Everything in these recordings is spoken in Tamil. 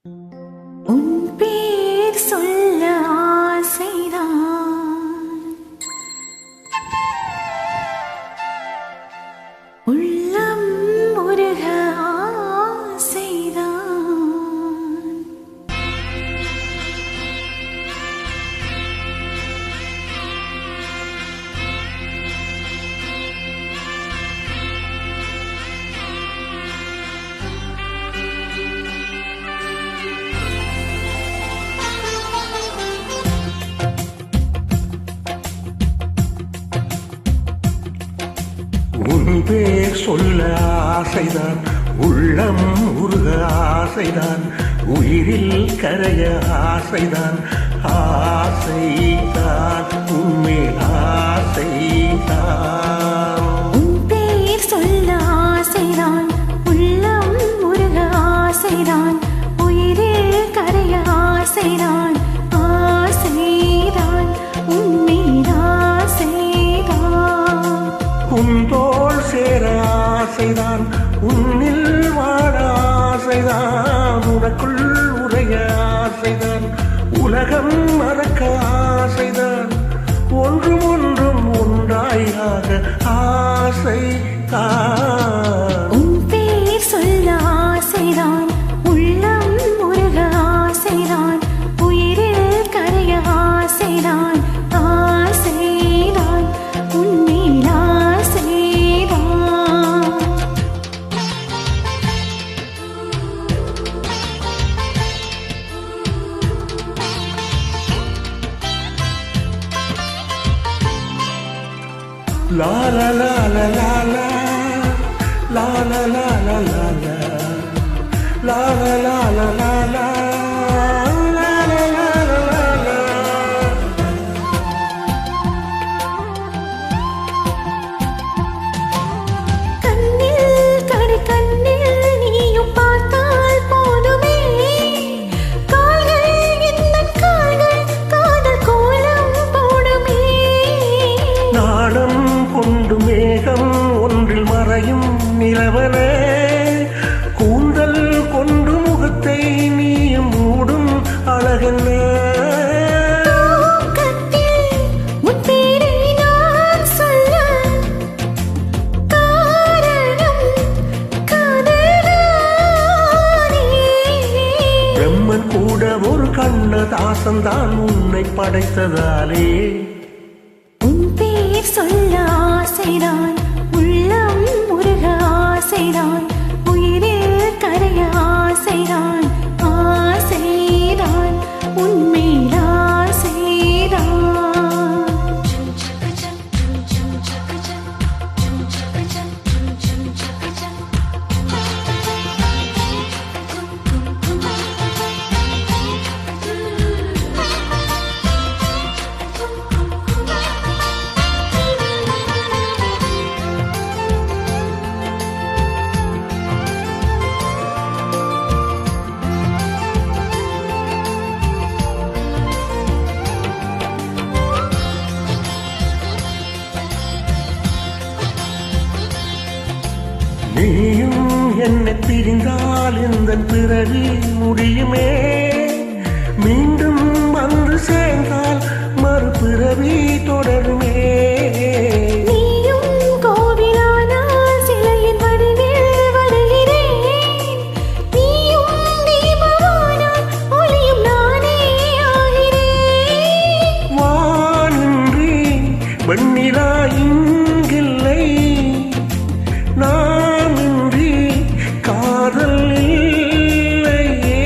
உன் பேர் சொல்ல ஆசைதான், உள்ளம் உருக ஆசைதான். உன் பேர் சொல்ல ஆசைதான், உள்ளம் உருக ஆசைதான், உயிரில் கரைய ஆசைதான், ஆசைதான் உண்மையில் ஆசைதான். உன் பேர் சொல்ல ஆசைதான், உள்ளம் உருக ஆசைதான், உயிரில் கரைய ஆசைதான், ஆசைதான் உன்மீது ஆசைதான். உன் தோள் சேர ஆசைதான், உன்னில் வாழ ஆசைதான், உனக்குள் உரைய ஆசைதான், உலகம் மறக்க ஆசைதான், ஒன்றும் ஒன்றும் ஒன்றாயாக ஆசைதான். உன் பேர் சொல்ல ஆசைதான், உள்ளம் உருக ஆசைதான், உயிரில் கரைய ஆசைதான், ஆசைதான் உன்மீது ஆசைதான். La la la la la la la la la la la la la la la la la la. கண்ணில் கரை கண்ணில் நீயும் பார்த்தால் போதுமே, கால்கள் இந்த கால்கள் காதல் கோலம் போடுமே. நாணம் கொண்டு மேகம் ஒன்றில் மறையும் நிலவனே, கூந்தல் கொண்டு முகத்தை நீயும் மூடும் அழகென்ன. தூக்கத்தில் உன் பேரை நான் சொல்ல காரணம் காதல்தானே. பிரம்மன் கூட ஒரு கண்ணதாசன் தான் உன்னை படைத்ததாலே. உன் பேர் சொல்ல ஆசைதான், உள்ளம் உருக ஆசைதான், உயிரில் கரைய ஆசைதான், ஆசைதான் உன்மீது ஆசைதான். நீயும் என்னை பிரிந்தால் இந்த பிறவி முடியுமே, மீண்டும் வந்து சேர்ந்தால் மறுபிறவி தொடருமே. நீயும் கோவிலானால் சிலையின் வடிவில் வருகிறேன், நீயும் தீபமானால் ஒளியும் நானே ஆகிறேன். வானின்றி வெண்ணிலா இங்கில்லை, நாமின்றி காதல் இல்லையே.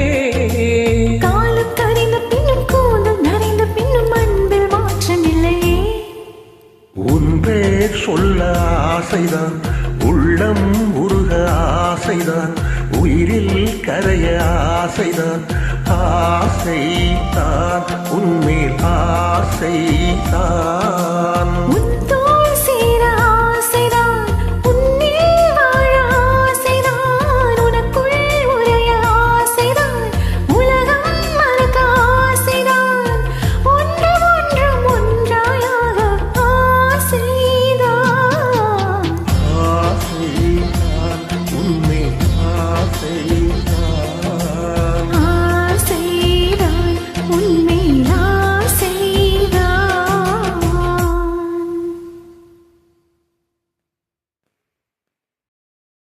காலம் கரைந்த பின்னும் கூந்தல் நரைந்த பின்னும் அன்பில் மாற்றமில்லையே. உன் பேர் சொல்ல ஆசைதான், உள்ளம் உருக ஆசைதான், உயிரில் கரைய ஆசைதான், ஆசைதான் உன்மேல் ஆசைதான். உன்